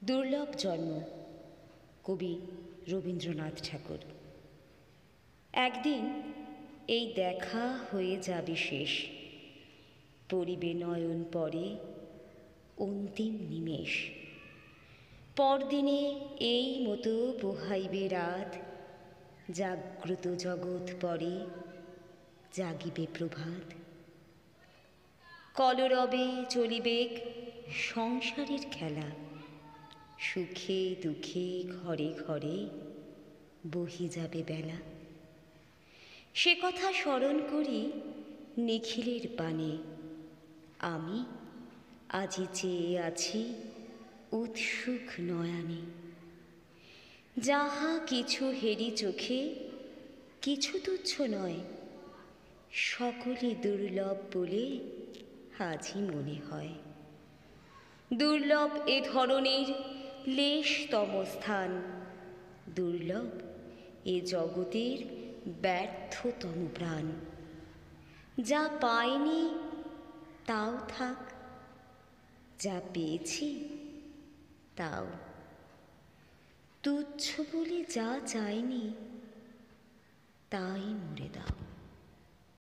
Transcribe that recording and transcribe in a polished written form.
দুর্লভ জন্ম। কবি রবীন্দ্রনাথ ঠাকুর। একদিন এই দেখা হয়ে যাবে শেষ, পড়িবে নয়ন পরে অন্তিম নিমেষ। পরদিনে এই মতো পোহাইবে রাত, জাগ্রত জগৎ পরে জাগিবে প্রভাত। কলরবে চলিবেক সংসারের খেলা, সুখে দুঃখে ঘরে ঘরে বহি যাবে বেলা। সে কথা স্মরণ করি নিখিলের পানে, আমি আজি চেয়ে আছি উৎসুক নয়নে। যাহা কিছু হেরি চোখে কিছু তুচ্ছ নয়, সকলে দুর্লভ বলে আজই মনে হয়। দুর্লভ এ ধরনের লেশতম স্থান, দুর্লভ এ জগতের ব্যর্থতম প্রাণ। যা পাইনি তাও থাক, যা পেয়েছি তাও তুচ্ছ বলে যা চাইনি তাই মরে দাও।